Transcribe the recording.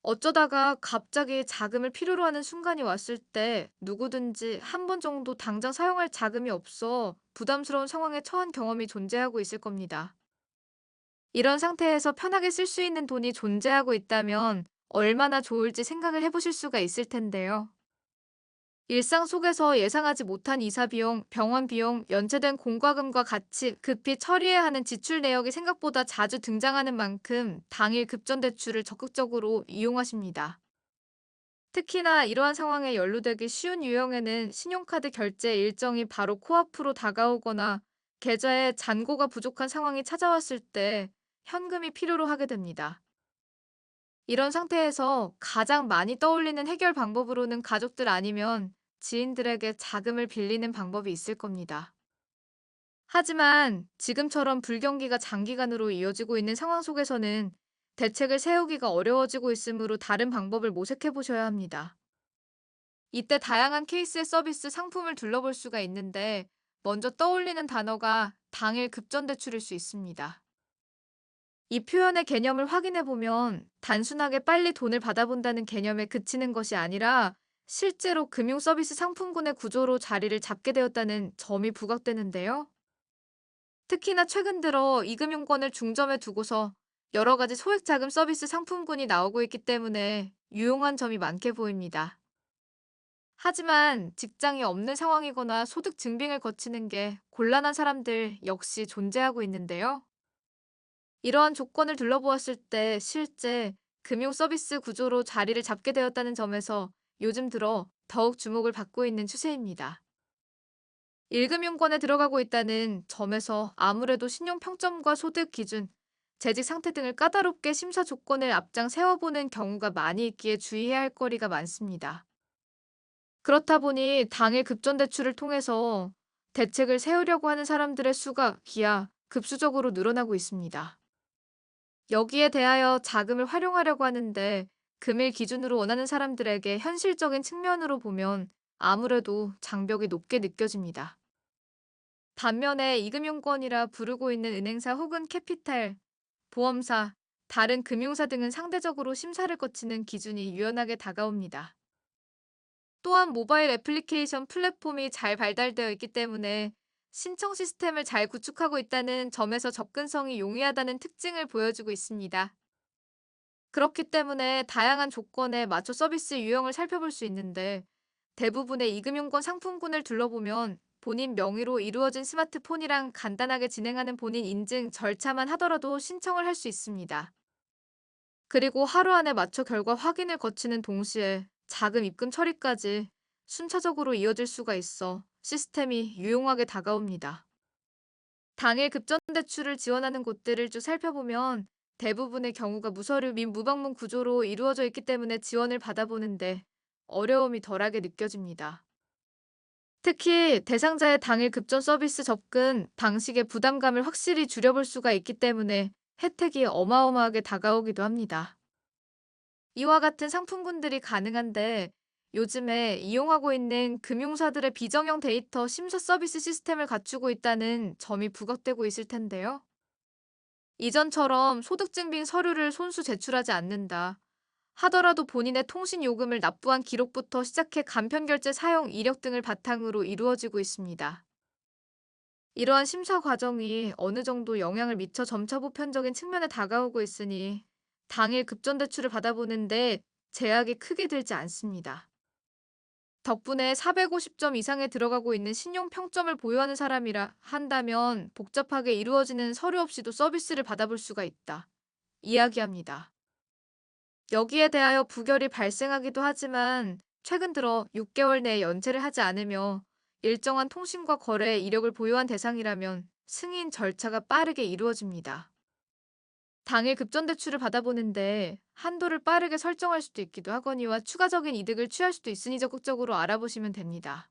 어쩌다가 갑자기 자금을 필요로 하는 순간이 왔을 때 누구든지 한 번 정도 당장 사용할 자금이 없어 부담스러운 상황에 처한 경험이 존재하고 있을 겁니다. 이런 상태에서 편하게 쓸 수 있는 돈이 존재하고 있다면 얼마나 좋을지 생각을 해보실 수가 있을 텐데요. 일상 속에서 예상하지 못한 이사 비용, 병원 비용, 연체된 공과금과 같이 급히 처리해야 하는 지출 내역이 생각보다 자주 등장하는 만큼 당일 급전 대출을 적극적으로 이용하십니다. 특히나 이러한 상황에 연루되기 쉬운 유형에는 신용카드 결제 일정이 바로 코앞으로 다가오거나 계좌에 잔고가 부족한 상황이 찾아왔을 때 현금이 필요로 하게 됩니다. 이런 상태에서 가장 많이 떠올리는 해결 방법으로는 가족들 아니면 지인들에게 자금을 빌리는 방법이 있을 겁니다. 하지만 지금처럼 불경기가 장기간으로 이어지고 있는 상황 속에서는 대책을 세우기가 어려워지고 있으므로 다른 방법을 모색해 보셔야 합니다. 이때 다양한 케이스의 서비스 상품을 둘러볼 수가 있는데 먼저 떠올리는 단어가 당일 급전 대출일 수 있습니다. 이 표현의 개념을 확인해 보면 단순하게 빨리 돈을 받아본다는 개념에 그치는 것이 아니라 실제로 금융 서비스 상품군의 구조로 자리를 잡게 되었다는 점이 부각되는데요. 특히나 최근 들어 이금융권을 중점에 두고서 여러 가지 소액 자금 서비스 상품군이 나오고 있기 때문에 유용한 점이 많게 보입니다. 하지만 직장이 없는 상황이거나 소득 증빙을 거치는 게 곤란한 사람들 역시 존재하고 있는데요. 이러한 조건을 둘러보았을 때 실제 금융 서비스 구조로 자리를 잡게 되었다는 점에서 요즘 들어 더욱 주목을 받고 있는 추세입니다. 1금융권에 들어가고 있다는 점에서 아무래도 신용 평점과 소득 기준, 재직 상태 등을 까다롭게 심사 조건을 앞장 세워보는 경우가 많이 있기에 주의해야 할 거리가 많습니다. 그렇다 보니 당일 급전 대출을 통해서 대책을 세우려고 하는 사람들의 수가 기하 급수적으로 늘어나고 있습니다. 여기에 대하여 자금을 활용하려고 하는데 금일 기준으로 원하는 사람들에게 현실적인 측면으로 보면 아무래도 장벽이 높게 느껴집니다. 반면에 이금융권이라 부르고 있는 은행사 혹은 캐피탈, 보험사, 다른 금융사 등은 상대적으로 심사를 거치는 기준이 유연하게 다가옵니다. 또한 모바일 애플리케이션 플랫폼이 잘 발달되어 있기 때문에 신청 시스템을 잘 구축하고 있다는 점에서 접근성이 용이하다는 특징을 보여주고 있습니다. 그렇기 때문에 다양한 조건에 맞춰 서비스 유형을 살펴볼 수 있는데 대부분의 이금융권 상품군을 둘러보면 본인 명의로 이루어진 스마트폰이랑 간단하게 진행하는 본인 인증 절차만 하더라도 신청을 할 수 있습니다. 그리고 하루 안에 맞춰 결과 확인을 거치는 동시에 자금 입금 처리까지 순차적으로 이어질 수가 있어 시스템이 유용하게 다가옵니다. 당일 급전 대출을 지원하는 곳들을 쭉 살펴보면 대부분의 경우가 무서류 및 무방문 구조로 이루어져 있기 때문에 지원을 받아보는데 어려움이 덜하게 느껴집니다. 특히 대상자의 당일 급전 서비스 접근 방식의 부담감을 확실히 줄여볼 수가 있기 때문에 혜택이 어마어마하게 다가오기도 합니다. 이와 같은 상품군들이 가능한데 요즘에 이용하고 있는 금융사들의 비정형 데이터 심사 서비스 시스템을 갖추고 있다는 점이 부각되고 있을 텐데요. 이전처럼 소득증빙 서류를 손수 제출하지 않는다 하더라도 본인의 통신 요금을 납부한 기록부터 시작해 간편결제 사용 이력 등을 바탕으로 이루어지고 있습니다. 이러한 심사 과정이 어느 정도 영향을 미쳐 점차 보편적인 측면에 다가오고 있으니 당일 급전 대출을 받아보는데 제약이 크게 들지 않습니다. 덕분에 450점 이상에 들어가고 있는 신용 평점을 보유하는 사람이라 한다면 복잡하게 이루어지는 서류 없이도 서비스를 받아볼 수가 있다. 이야기합니다. 여기에 대하여 부결이 발생하기도 하지만 최근 들어 6개월 내에 연체를 하지 않으며 일정한 통신과 거래 이력을 보유한 대상이라면 승인 절차가 빠르게 이루어집니다. 당일 급전 대출을 받아보는데 한도를 빠르게 설정할 수도 있기도 하거니와 추가적인 이득을 취할 수도 있으니 적극적으로 알아보시면 됩니다.